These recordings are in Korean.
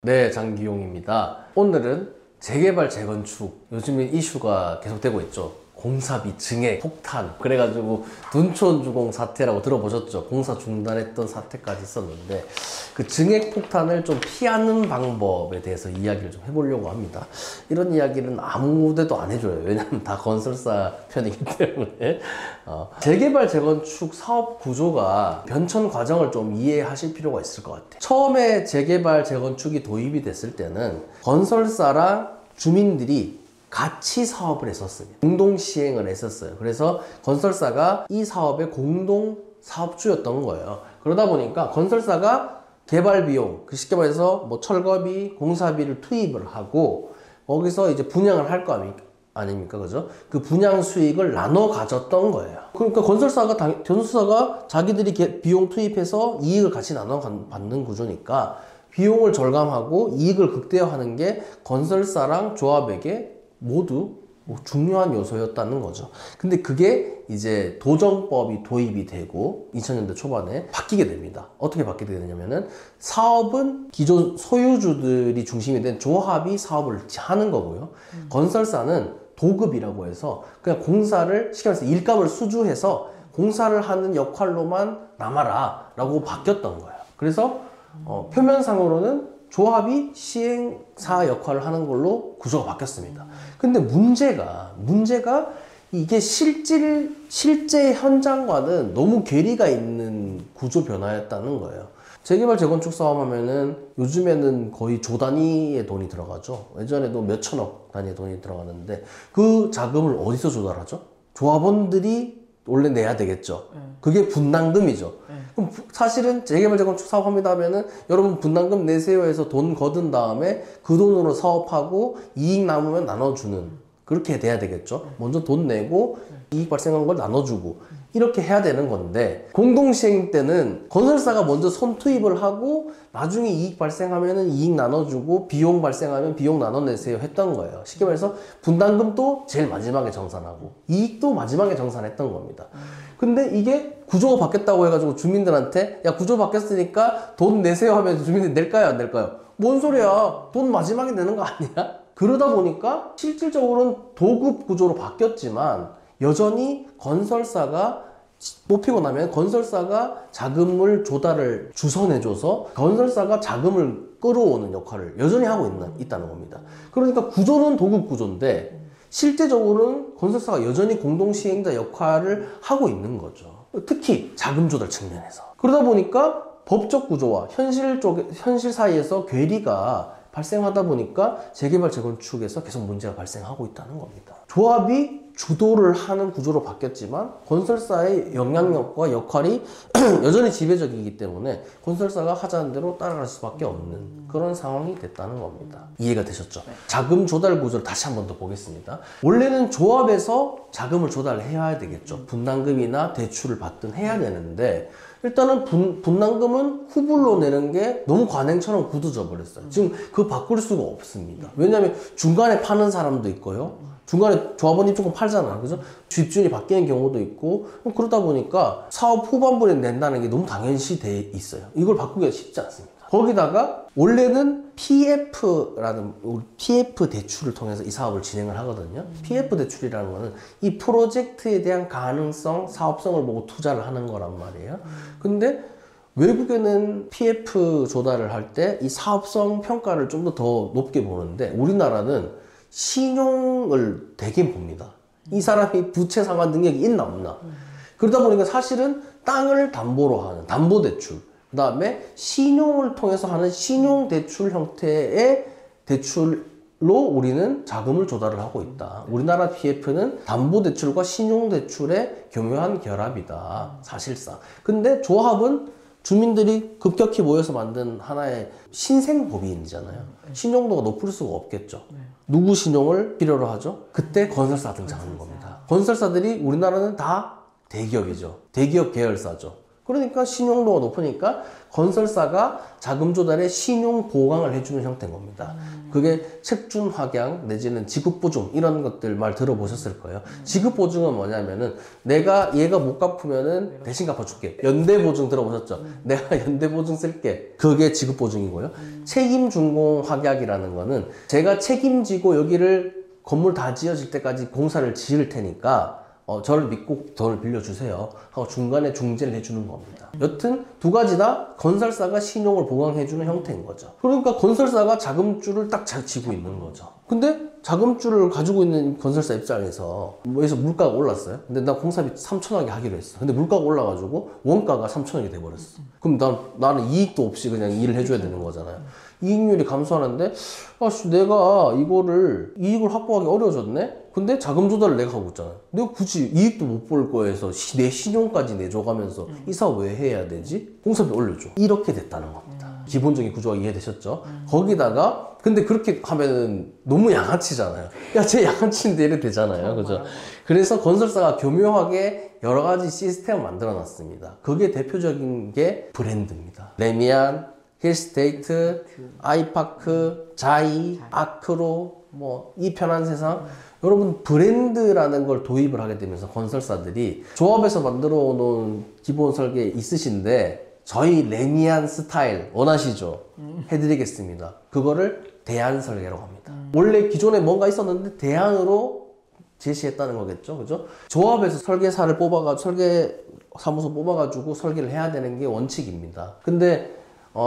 네, 장기용입니다. 오늘은 재개발, 재건축, 요즘에 이슈가 계속되고 있죠. 공사비 증액, 폭탄. 그래가지고 둔촌주공 사태라고 들어보셨죠? 공사 중단했던 사태까지 있었는데 그 증액 폭탄을 좀 피하는 방법에 대해서 이야기를 좀 해보려고 합니다. 이런 이야기는 아무데도 안 해줘요. 왜냐면 다 건설사 편이기 때문에. 재개발, 재건축 사업 구조가 변천 과정을 좀 이해하실 필요가 있을 것 같아요. 처음에 재개발, 재건축이 도입이 됐을 때는 건설사랑 주민들이 같이 사업을 했었어요. 공동 시행을 했었어요. 그래서 건설사가 이 사업의 공동 사업주였던 거예요. 그러다 보니까 건설사가 개발 비용, 쉽게 말해서 뭐 철거비, 공사비를 투입을 하고 거기서 이제 분양을 할 거 아닙니까? 그죠? 그 분양 수익을 나눠 가졌던 거예요. 그러니까 건설사가 자기들이 비용 투입해서 이익을 같이 나눠 받는 구조니까 비용을 절감하고 이익을 극대화하는 게 건설사랑 조합에게 모두 중요한 요소였다는 거죠. 근데 그게 이제 도정법이 도입이 되고 2000년대 초반에 바뀌게 됩니다. 어떻게 바뀌게 되냐면은 사업은 기존 소유주들이 중심이 된 조합이 사업을 하는 거고요. 건설사는 도급이라고 해서 그냥 공사를 쉽게 말해서 일감을 수주해서 공사를 하는 역할로만 남아라 라고 바뀌었던 거예요. 그래서 표면상으로는 조합이 시행사 역할을 하는 걸로 구조가 바뀌었습니다. 근데 문제가 이게 실제 현장과는 너무 괴리가 있는 구조 변화였다는 거예요. 재개발, 재건축 사업 하면은 요즘에는 거의 조 단위의 돈이 들어가죠. 예전에도 몇천억 단위의 돈이 들어가는데 그 자금을 어디서 조달하죠? 조합원들이 원래 내야 되겠죠. 그게 분담금이죠. 그럼 사실은 재개발, 재건축 사업합니다 하면은 여러분 분담금 내세요 해서 돈 거둔 다음에 그 돈으로 사업하고 이익 남으면 나눠주는, 그렇게 돼야 되겠죠. 먼저 돈 내고 이익 발생한 걸 나눠주고 이렇게 해야 되는 건데, 공동시행 때는 건설사가 먼저 선투입을 하고 나중에 이익 발생하면은 이익 나눠주고 비용 발생하면 비용 나눠내세요 했던 거예요. 쉽게 말해서 분담금도 제일 마지막에 정산하고 이익도 마지막에 정산했던 겁니다. 근데 이게 구조가 바뀌었다고 해가지고 주민들한테 야, 구조 바뀌었으니까 돈 내세요 하면 주민들이 낼까요, 안 낼까요? 뭔 소리야, 돈 마지막에 내는 거 아니야? 그러다 보니까 실질적으로는 도급 구조로 바뀌었지만 여전히 건설사가 뽑히고 나면 건설사가 자금을 조달을 주선해줘서 건설사가 자금을 끌어오는 역할을 여전히 하고 있다는 겁니다. 그러니까 구조는 도급 구조인데 실제적으로는 건설사가 여전히 공동시행자 역할을 하고 있는 거죠. 특히 자금 조달 측면에서. 그러다 보니까 법적 구조와 현실 사이에서 괴리가 발생하다 보니까 재개발, 재건축에서 계속 문제가 발생하고 있다는 겁니다. 조합이 주도를 하는 구조로 바뀌었지만 건설사의 영향력과 역할이 여전히 지배적이기 때문에 건설사가 하자는 대로 따라갈 수밖에 없는 그런 상황이 됐다는 겁니다. 이해가 되셨죠? 자금 조달 구조를 다시 한 번 더 보겠습니다. 원래는 조합에서 자금을 조달해야 되겠죠. 분담금이나 대출을 받든 해야 되는데 일단은 분담금은 후불로 내는 게 너무 관행처럼 굳어져 버렸어요. 지금 그거 바꿀 수가 없습니다. 왜냐하면 중간에 파는 사람도 있고요. 중간에 조합원이 조금 팔잖아. 그죠? 집주인이 바뀌는 경우도 있고, 그러다 보니까 사업 후반부에 낸다는 게 너무 당연시 돼 있어요. 이걸 바꾸기가 쉽지 않습니다. 거기다가 원래는 PF라는 PF 대출을 통해서 이 사업을 진행을 하거든요. PF 대출이라는 거는 이 프로젝트에 대한 가능성, 사업성을 보고 투자를 하는 거란 말이에요. 근데 외국에는 PF 조달을 할 때 이 사업성 평가를 좀 더 높게 보는데 우리나라는 신용을 되게 봅니다. 이 사람이 부채 상환 능력이 있나 없나. 그러다 보니까 사실은 땅을 담보로 하는 담보대출, 그 다음에 신용을 통해서 하는 신용대출 형태의 대출로 우리는 자금을 조달을 하고 있다. 우리나라 PF는 담보대출과 신용대출의 교묘한 결합이다, 사실상. 근데 조합은 주민들이 급격히 모여서 만든 하나의 신생법인이잖아요. 신용도가 높을 수가 없겠죠. 누구 신용을 필요로 하죠? 그때 건설사 등장하는 겁니다. 건설사들이 우리나라는 다 대기업이죠. 대기업 계열사죠. 그러니까 신용도가 높으니까 건설사가 자금 조달에 신용 보강을 해주는 형태인 겁니다. 그게 책준 확양 내지는 지급 보증 이런 것들 말 들어보셨을 거예요. 지급 보증은 뭐냐면은 내가 얘가 못 갚으면은 대신 갚아줄게. 연대 보증 들어보셨죠? 내가 연대 보증 쓸게. 그게 지급 보증이고요. 책임 준공 확약이라는 거는 제가 책임지고 여기를 건물 다 지어질 때까지 공사를 지을 테니까 저를 믿고 돈을 빌려주세요 하고 중간에 중재를 해주는 겁니다. 여튼 두 가지 다 건설사가 신용을 보강해주는 형태인 거죠. 그러니까 건설사가 자금줄을 딱 잘 쥐고 있는 거죠. 근데 자금줄을 가지고 있는 건설사 입장에서 여기서 물가가 올랐어요. 근데 나 공사비 3천억에 하기로 했어. 근데 물가가 올라가지고 원가가 3천억이 돼버렸어. 그럼 나는 이익도 없이 그냥 일을 해줘야 되는 거잖아요. 이익률이 감소하는데 내가 이거를 이익을 확보하기 어려워졌네? 근데 자금 조달을 내가 하고 있잖아. 내가 굳이 이익도 못 볼 거에서 내 신용까지 내줘가면서 이 사업 왜 해야 되지? 공사비 올려줘. 이렇게 됐다는 겁니다. 기본적인 구조가 이해되셨죠? 거기다가 근데 그렇게 하면은 너무 양아치잖아요. 쟤 양아치인데 이래 되잖아요. 그죠? 그래서 건설사가 교묘하게 여러 가지 시스템을 만들어 놨습니다. 그게 대표적인 게 브랜드입니다. 레미안, 힐스테이트, 아이파크, 자이, 아크로, 이 편한 세상. 여러분 브랜드라는 걸 도입을 하게 되면서 건설사들이 조합에서 만들어 놓은 기본 설계 있으신데 저희 레미안 스타일 원하시죠? 해드리겠습니다. 그거를 대안 설계라고 합니다. 원래 기존에 뭔가 있었는데 대안으로 제시했다는 거겠죠. 그죠? 조합에서 설계사를 설계사무소 뽑아가지고 설계를 해야 되는 게 원칙입니다. 근데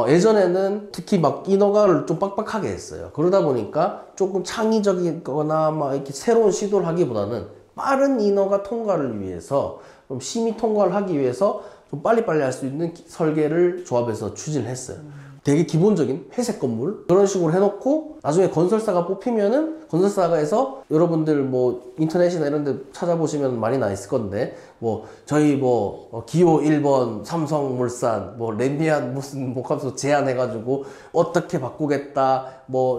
예전에는 특히 막 인허가를 좀 빡빡하게 했어요. 그러다 보니까 조금 창의적이거나 막 이렇게 새로운 시도를 하기보다는 빠른 인허가 통과를 위해서 좀 심의 통과를 하기 위해서 좀 빨리빨리 할 수 있는 설계를 조합에서 추진을 했어요. 되게 기본적인 회색 건물 그런 식으로 해놓고 나중에 건설사가 뽑히면은 건설사가 해서 여러분들 인터넷이나 이런 데 찾아보시면 많이 나 있을 건데 저희 기호 1번 삼성물산 레미안 무슨 하면서 제안해가지고 어떻게 바꾸겠다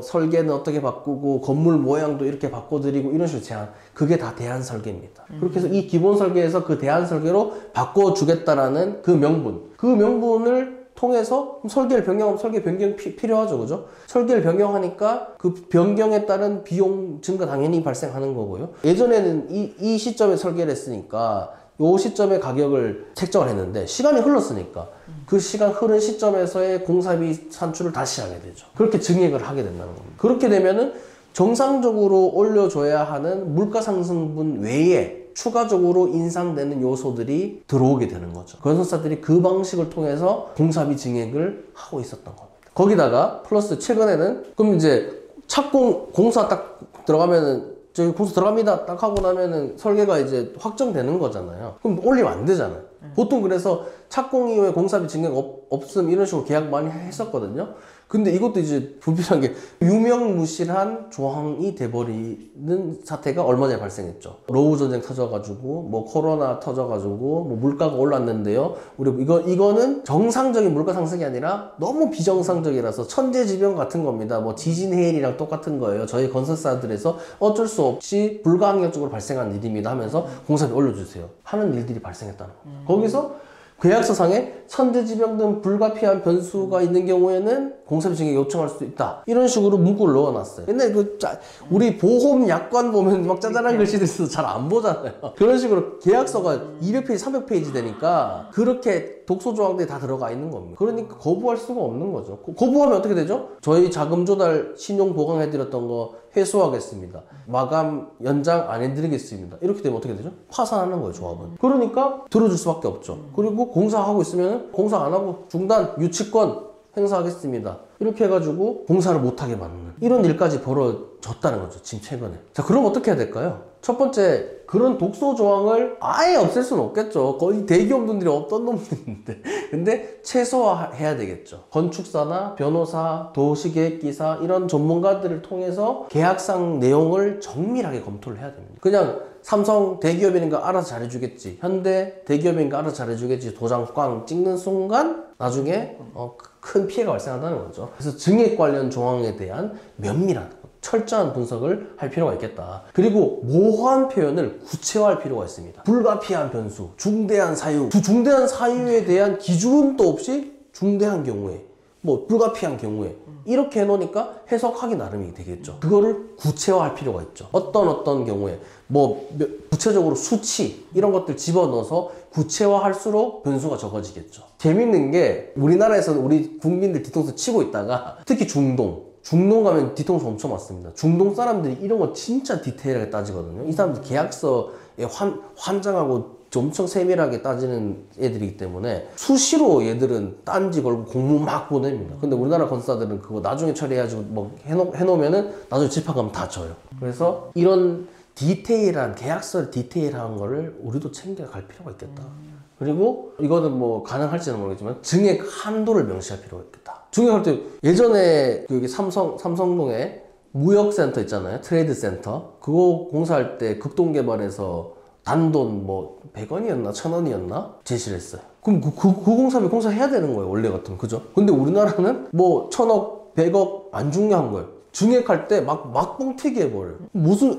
설계는 어떻게 바꾸고 건물 모양도 이렇게 바꿔드리고 이런 식으로 제안. 그게 다 대안 설계입니다. 그렇게 해서 이 기본 설계에서 그 대안 설계로 바꿔주겠다라는 그 명분을 통해서 설계 변경이 필요하죠. 그죠? 설계를 변경하니까 그 변경에 따른 비용 증가 당연히 발생하는 거고요. 예전에는 이 시점에 설계를 했으니까 요 시점에 가격을 책정을 했는데 시간이 흘렀으니까 그 시간 흐른 시점에서의 공사비 산출을 다시 하게 되죠. 그렇게 증액을 하게 된다는 겁니다. 그렇게 되면은 정상적으로 올려줘야 하는 물가 상승분 외에 추가적으로 인상되는 요소들이 들어오게 되는 거죠. 건설사들이 그 방식을 통해서 공사비 증액을 하고 있었던 겁니다. 거기다가 플러스 최근에는 그럼 이제 착공 공사 딱 들어가면은 저기 공사 들어갑니다 딱 하고 나면은 설계가 이제 확정되는 거잖아요. 그럼 올리면 안 되잖아요. 보통 그래서 착공 이후에 공사비 증액 없음 이런 식으로 계약 많이 했었거든요. 근데 이것도 이제 불필요한 게 유명무실한 조항이 돼버리는 사태가 얼마 전에 발생했죠. 러우 전쟁 터져가지고 코로나 터져가지고 물가가 올랐는데요. 우리 이거는 정상적인 물가 상승이 아니라 너무 비정상적이라서 천재지변 같은 겁니다. 지진 해일이랑 똑같은 거예요. 저희 건설사들에서 어쩔 수 없이 불가항력적으로 발생한 일입니다 하면서 공사비 올려주세요 하는 일들이 발생했다는 거예요. 거기서 계약서상에 천재지변 등 불가피한 변수가 있는 경우에는 공사비 증액 요청할 수 있다. 이런 식으로 문구를 넣어놨어요. 옛날에 우리 보험 약관 보면 막 짜잘한 글씨들 있어서 잘 안 보잖아요. 그런 식으로 계약서가 200페이지, 300페이지 되니까 그렇게 독소 조항들이 다 들어가 있는 겁니다. 그러니까 거부할 수가 없는 거죠. 거부하면 어떻게 되죠? 저희 자금 조달 신용 보강해드렸던 거 회수하겠습니다. 마감 연장 안 해드리겠습니다. 이렇게 되면 어떻게 되죠? 파산하는 거예요, 조합은. 그러니까 들어줄 수밖에 없죠. 그리고 공사하고 있으면 공사 안 하고 중단, 유치권 행사하겠습니다. 이렇게 해가지고 공사를 못하게 만드는 이런 일까지 벌어졌다는 거죠, 지금 최근에. 자, 그럼 어떻게 해야 될까요? 첫 번째, 그런 독소 조항을 아예 없앨 수는 없겠죠. 거의 대기업들이 없던 놈들인데. 근데 최소화해야 되겠죠. 건축사나 변호사, 도시계획기사 이런 전문가들을 통해서 계약상 내용을 정밀하게 검토를 해야 됩니다. 그냥 삼성 대기업이니까 알아서 잘해주겠지, 현대 대기업이니까 알아서 잘해주겠지 도장 꽝 찍는 순간 나중에 큰 피해가 발생한다는 거죠. 그래서 증액 관련 조항에 대한 면밀한 철저한 분석을 할 필요가 있겠다. 그리고 모호한 표현을 구체화할 필요가 있습니다. 불가피한 변수, 중대한 사유, 중대한 사유에 대한 기준도 없이 중대한 경우에, 뭐 불가피한 경우에 이렇게 해놓으니까 해석하기 나름이 되겠죠. 그거를 구체화할 필요가 있죠. 어떤 경우에 뭐 구체적으로 수치 이런 것들 집어넣어서 구체화할수록 변수가 적어지겠죠. 재밌는 게 우리나라에서는 우리 국민들 뒤통수 치고 있다가 특히 중동 가면 뒤통수 엄청 맞습니다. 중동 사람들이 이런 거 진짜 디테일하게 따지거든요. 이 사람들 계약서에 환장하고 엄청 세밀하게 따지는 애들이기 때문에 수시로 얘들은 딴지 걸고 공문 막 보냅니다. 근데 우리나라 건사들은 그거 나중에 처리해가지고 뭐 해놓으면은 나중에 집합하면 다 져요. 그래서 이런 디테일한 계약서 디테일한 거를 우리도 챙겨갈 필요가 있겠다. 그리고 이거는 뭐 가능할지는 모르겠지만 증액 한도를 명시할 필요가 있겠다. 증액할 때 예전에 여기 삼성동에 무역센터 있잖아요. 트레이드 센터. 그거 공사할 때 급동개발에서 단돈 뭐 100원이었나 1000원이었나 제시를 했어요. 그럼 그 공사비 공사해야 되는 거예요. 원래 같으면. 그죠? 근데 우리나라는 뭐 1000억 100억 안 중요한 거예요. 증액할 때 막봉 튀기 해버려요.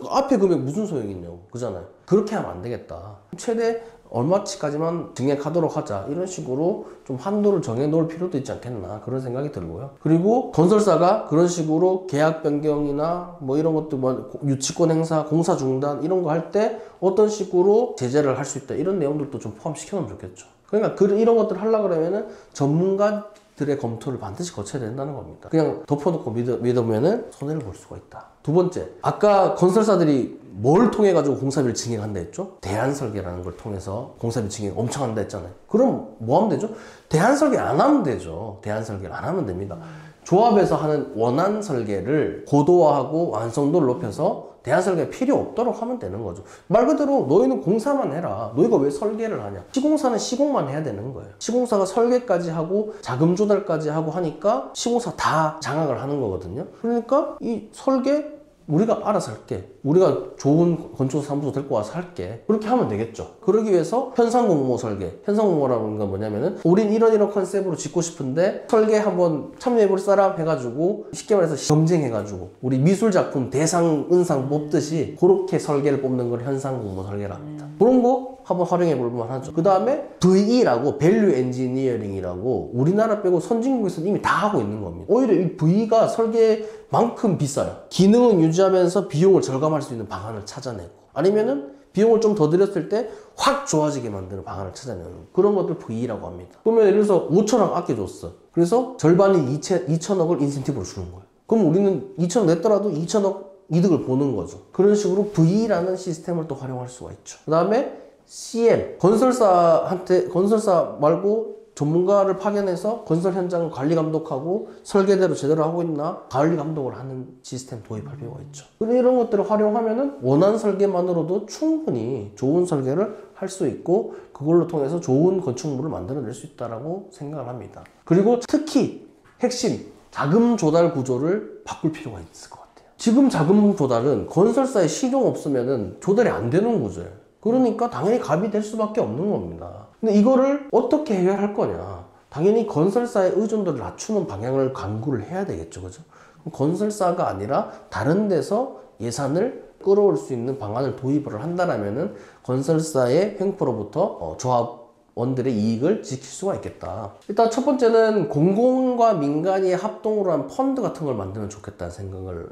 앞에 금액 무슨 소용이 있냐고. 그잖아요. 그렇게 하면 안 되겠다. 최대 얼마치까지만 증액하도록 하자. 이런 식으로 좀 한도를 정해놓을 필요도 있지 않겠나. 그런 생각이 들고요. 그리고 건설사가 그런 식으로 계약 변경이나 뭐 이런 것도 뭐 유치권 행사, 공사 중단 이런 거 할 때 어떤 식으로 제재를 할 수 있다. 이런 내용들도 좀 포함시켜놓으면 좋겠죠. 그러니까 이런 것들을 하려고 그러면은 전문가들의 검토를 반드시 거쳐야 된다는 겁니다. 그냥 덮어놓고 믿으면은 손해를 볼 수가 있다. 두 번째, 아까 건설사들이 뭘 통해 가지고 공사비를 증액한다 했죠? 대안설계라는 걸 통해서 공사비 증액 엄청 한다 했잖아요. 그럼 뭐 하면 되죠? 대안설계 안 하면 되죠. 대안설계를 안 하면 됩니다. 조합에서 하는 원안 설계를 고도화하고 완성도를 높여서 대안설계 필요 없도록 하면 되는 거죠. 말 그대로 너희는 공사만 해라. 너희가 왜 설계를 하냐. 시공사는 시공만 해야 되는 거예요. 시공사가 설계까지 하고 자금 조달까지 하고 하니까 시공사 다 장악을 하는 거거든요. 그러니까 이 설계 우리가 알아서 할게. 우리가 좋은 건축사무소 데리고 와서 할게. 그렇게 하면 되겠죠. 그러기 위해서 현상공모 설계. 현상공모라는 건 뭐냐면은 우린 이런 컨셉으로 짓고 싶은데 설계 한번 참여해볼 사람 해가지고 쉽게 말해서 경쟁해가지고 우리 미술작품 대상 은상 뽑듯이 그렇게 설계를 뽑는 걸 현상공모 설계라 합니다. 그런 거 한번 활용해 볼 만하죠. 그 다음에 VE라고 밸류 엔지니어링이라고 우리나라 빼고 선진국에서는 이미 다 하고 있는 겁니다. 오히려 이 V가 설계만큼 비싸요. 기능은 유지하면서 비용을 절감할 수 있는 방안을 찾아내고 아니면은 비용을 좀 더 들였을 때 확 좋아지게 만드는 방안을 찾아내는 그런 것들 V라고 합니다. 그러면 예를 들어서 5천억 아껴줬어. 그래서 절반인 2천억을 인센티브로 주는 거예요. 그럼 우리는 2천억 냈더라도 2천억 이득을 보는 거죠. 그런 식으로 V라는 시스템을 또 활용할 수가 있죠. 그 다음에 CM, 건설사 말고 전문가를 파견해서 건설 현장을 관리 감독하고 설계대로 제대로 하고 있나 관리 감독을 하는 시스템 도입할 필요가 있죠. 이런 것들을 활용하면은 원한 설계만으로도 충분히 좋은 설계를 할 수 있고 그걸로 통해서 좋은 건축물을 만들어낼 수 있다고 생각을 합니다. 그리고 특히 핵심 자금 조달 구조를 바꿀 필요가 있을 것 같아요. 지금 자금 조달은 건설사에 실용 없으면은 조달이 안 되는 구조예요. 그러니까 당연히 갑이 될 수밖에 없는 겁니다. 근데 이거를 어떻게 해결할 거냐? 당연히 건설사의 의존도를 낮추는 방향을 강구를 해야 되겠죠. 그죠? 건설사가 아니라 다른 데서 예산을 끌어올 수 있는 방안을 도입을 한다라면은 건설사의 횡포로부터 조합원들의 이익을 지킬 수가 있겠다. 일단 첫 번째는 공공과 민간이 합동으로 한 펀드 같은 걸 만들면 좋겠다는 생각을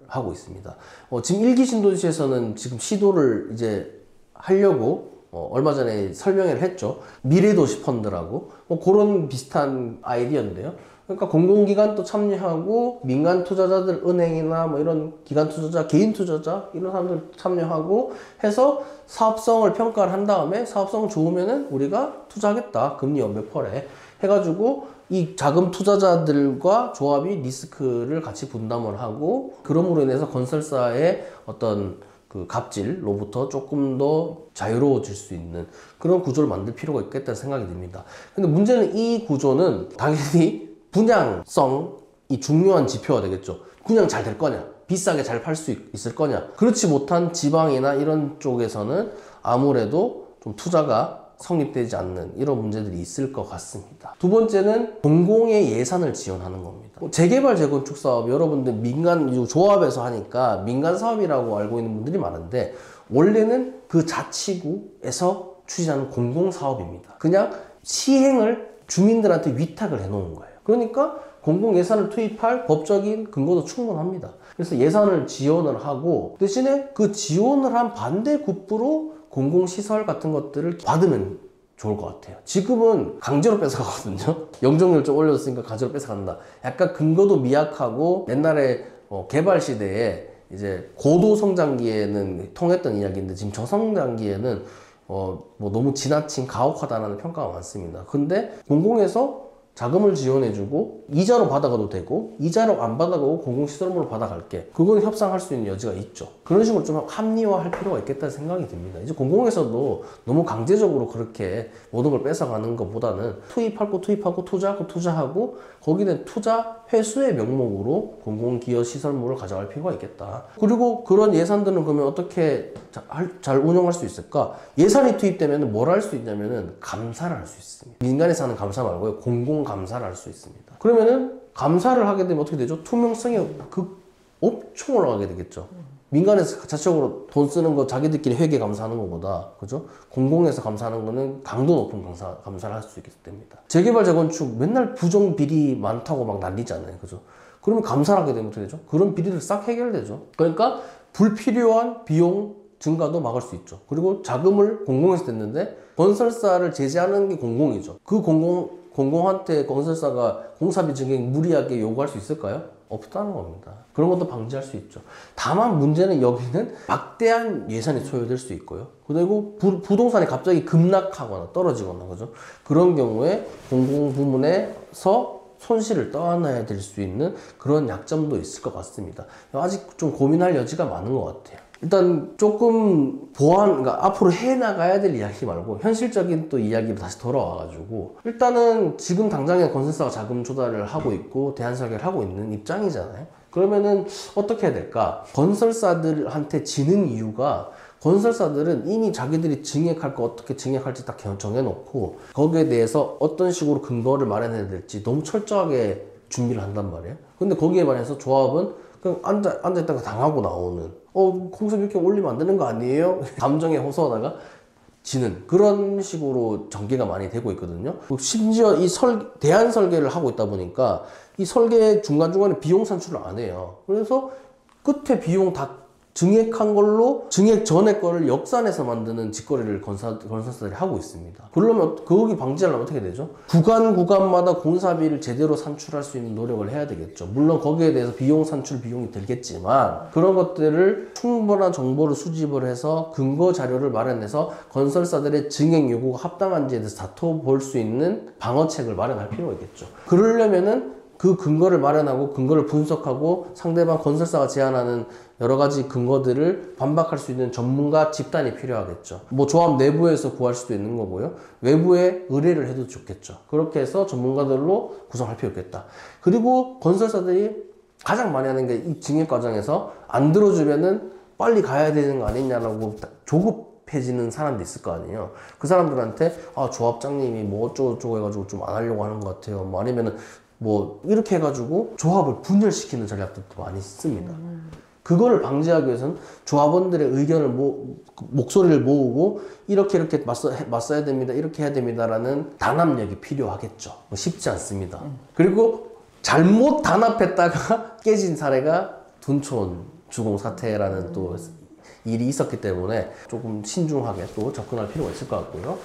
하고 있습니다. 지금 1기 신도시에서는 지금 시도를 이제 하려고 얼마 전에 설명회를 했죠. 미래도시 펀드라고 그런 비슷한 아이디어인데요. 그러니까 공공기관도 참여하고 민간 투자자들 은행이나 뭐 이런 기관 투자자, 개인 투자자 이런 사람들 참여하고 해서 사업성을 평가를 한 다음에 사업성 좋으면은 우리가 투자하겠다. 금리 몇 %에 해가지고 이 자금 투자자들과 조합이 리스크를 같이 분담을 하고 그럼으로 인해서 건설사의 어떤 그 갑질로부터 조금 더 자유로워질 수 있는 그런 구조를 만들 필요가 있겠다는 생각이 듭니다. 근데 문제는 이 구조는 당연히 분양성이 중요한 지표가 되겠죠. 분양 잘 될 거냐? 비싸게 잘 팔 수 있을 거냐? 그렇지 못한 지방이나 이런 쪽에서는 아무래도 좀 투자가 성립되지 않는 이런 문제들이 있을 것 같습니다. 두 번째는 공공의 예산을 지원하는 겁니다. 재개발 재건축 사업 여러분들 민간 조합에서 하니까 민간 사업이라고 알고 있는 분들이 많은데 원래는 그 자치구에서 추진하는 공공사업입니다. 그냥 시행을 주민들한테 위탁을 해놓은 거예요. 그러니까 공공 예산을 투입할 법적인 근거도 충분합니다. 그래서 예산을 지원을 하고 대신에 그 지원을 한 반대급부로 공공시설 같은 것들을 받으면 좋을 것 같아요. 지금은 강제로 뺏어가거든요. 영종률 좀 올려줬으니까 강제로 뺏어간다. 약간 근거도 미약하고 옛날에 개발 시대에 이제 고도 성장기에는 통했던 이야기인데 지금 저성장기에는 뭐 너무 지나친 가혹하다는 평가가 많습니다. 근데 공공에서 자금을 지원해주고 이자로 받아가도 되고 이자로 안 받아가고 공공시설물로 받아갈게. 그건 협상할 수 있는 여지가 있죠. 그런 식으로 좀 합리화할 필요가 있겠다는 생각이 듭니다. 이제 공공에서도 너무 강제적으로 그렇게 모든 걸 뺏어가는 것보다는 투입할 거 투입하고 투자할 거 투자하고 거기는 투자 회수의 명목으로 공공기여시설물을 가져갈 필요가 있겠다. 그리고 그런 예산들은 그러면 어떻게 잘 운영할 수 있을까? 예산이 투입되면 뭘 할 수 있냐면은 감사를 할 수 있습니다. 민간에서 하는 감사 말고요. 공공감사를 할 수 있습니다. 그러면은 감사를 하게 되면 어떻게 되죠? 투명성이 엄청 올라가게 되겠죠. 민간에서 자체적으로 돈 쓰는 거 자기들끼리 회계 감사하는 것보다 그죠? 공공에서 감사하는 거는 강도 높은 감사를 할 수 있게 됩니다. 재개발 재건축 맨날 부정 비리 많다고 막 난리잖아요. 그죠? 그러면 감사를 하게 되면 어떻게 되죠? 그런 비리들 싹 해결되죠. 그러니까 불필요한 비용 증가도 막을 수 있죠. 그리고 자금을 공공에서 냈는데 건설사를 제재하는 게 공공이죠. 그 공공한테 건설사가 공사비 증액 무리하게 요구할 수 있을까요? 없다는 겁니다. 그런 것도 방지할 수 있죠. 다만 문제는 여기는 막대한 예산이 소요될 수 있고요. 그리고 부동산이 갑자기 급락하거나 떨어지거나 그죠? 그런 경우에 공공부문에서 손실을 떠안아야 될 수 있는 그런 약점도 있을 것 같습니다. 아직 좀 고민할 여지가 많은 것 같아요. 일단 조금 그러니까 앞으로 해나가야 될 이야기 말고 현실적인 또 이야기로 다시 돌아와가지고 일단은 지금 당장에 건설사가 자금 조달을 하고 있고 대안 설계를 하고 있는 입장이잖아요. 그러면은 어떻게 해야 될까? 건설사들한테 지는 이유가 건설사들은 이미 자기들이 증액할 거 어떻게 증액할지 딱 정해놓고 거기에 대해서 어떤 식으로 근거를 마련해야 될지 너무 철저하게 준비를 한단 말이에요. 근데 거기에 반해서 조합은 그냥 앉아있다가 당하고 나오는 공사 이렇게 올리면 안 되는 거 아니에요? 감정에 호소하다가 지는 그런 식으로 전개가 많이 되고 있거든요. 심지어 이 대안 설계를 하고 있다 보니까 이 설계 중간중간에 비용 산출을 안 해요. 그래서 끝에 비용 다 증액한 걸로 증액 전에 거를 역산해서 만드는 짓거리를 건설사들이 하고 있습니다. 그러려면 거기 방지하려면 어떻게 되죠? 구간마다 공사비를 제대로 산출할 수 있는 노력을 해야 되겠죠. 물론 거기에 대해서 비용 산출 비용이 들겠지만 그런 것들을 충분한 정보를 수집을 해서 근거 자료를 마련해서 건설사들의 증액 요구가 합당한지에 대해서 다퉈볼 수 있는 방어책을 마련할 필요가 있겠죠. 그러려면은 그 근거를 마련하고 근거를 분석하고 상대방 건설사가 제안하는 여러 가지 근거들을 반박할 수 있는 전문가 집단이 필요하겠죠. 뭐 조합 내부에서 구할 수도 있는 거고요. 외부에 의뢰를 해도 좋겠죠. 그렇게 해서 전문가들로 구성할 필요가 있겠다. 그리고 건설사들이 가장 많이 하는 게 이 증액 과정에서 안 들어주면은 빨리 가야 되는 거 아니냐라고 조급해지는 사람도 있을 거 아니에요. 그 사람들한테 조합장님이 뭐 어쩌고저쩌고 해가지고 좀 안 하려고 하는 것 같아요. 뭐 아니면은 뭐 이렇게 해가지고 조합을 분열시키는 전략들도 많이 씁니다. 그거를 방지하기 위해서는 조합원들의 의견을 목소리를 모으고 이렇게 맞서야 됩니다. 이렇게 해야 됩니다라는 단합력이 필요하겠죠. 쉽지 않습니다. 그리고 잘못 단합했다가 깨진 사례가 둔촌 주공 사태라는 또 일이 있었기 때문에 조금 신중하게 또 접근할 필요가 있을 것 같고요.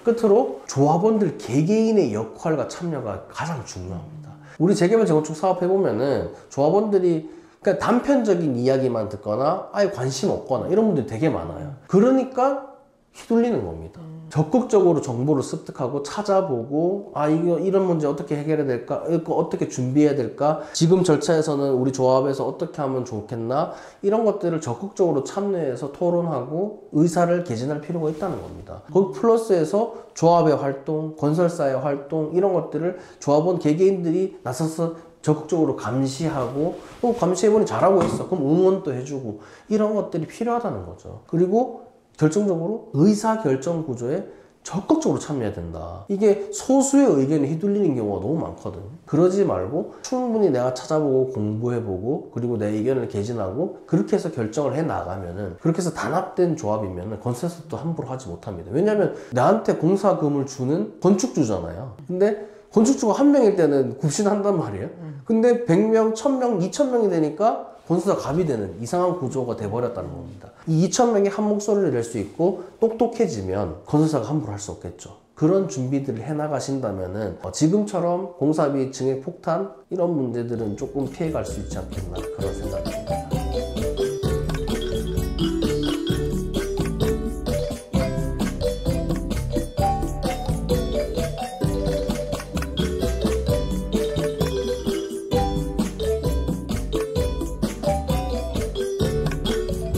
끝으로 조합원들 개개인의 역할과 참여가 가장 중요합니다. 우리 재개발 재건축 사업 해보면은 조합원들이 그냥 단편적인 이야기만 듣거나 아예 관심 없거나 이런 분들이 되게 많아요. 그러니까 휘둘리는 겁니다. 적극적으로 정보를 습득하고 찾아보고 이거 이런 문제 어떻게 해결해야 될까? 이거 어떻게 준비해야 될까? 지금 절차에서는 우리 조합에서 어떻게 하면 좋겠나? 이런 것들을 적극적으로 참여해서 토론하고 의사를 개진할 필요가 있다는 겁니다. 거기 플러스해서 조합의 활동, 건설사의 활동 이런 것들을 조합원 개개인들이 나서서 적극적으로 감시하고 감시해보니 잘하고 있어. 그럼 응원도 해주고 이런 것들이 필요하다는 거죠. 그리고 결정적으로 의사결정 구조에 적극적으로 참여해야 된다. 이게 소수의 의견에 휘둘리는 경우가 너무 많거든. 그러지 말고 충분히 내가 찾아보고 공부해보고 그리고 내 의견을 개진하고 그렇게 해서 결정을 해 나가면은, 그렇게 해서 단합된 조합이면은 건설사도 함부로 하지 못합니다. 왜냐면 나한테 공사금을 주는 건축주잖아요. 근데 건축주가 한 명일 때는 굽신한단 말이에요. 근데 100명, 1000명, 2000명이 되니까 건설사 갑이 되는 이상한 구조가 돼버렸다는 겁니다. 이 2000명이 한 목소리를 낼 수 있고 똑똑해지면 건설사가 함부로 할 수 없겠죠. 그런 준비들을 해나가신다면은 지금처럼 공사비 증액 폭탄 이런 문제들은 조금 피해갈 수 있지 않겠나 그런 생각.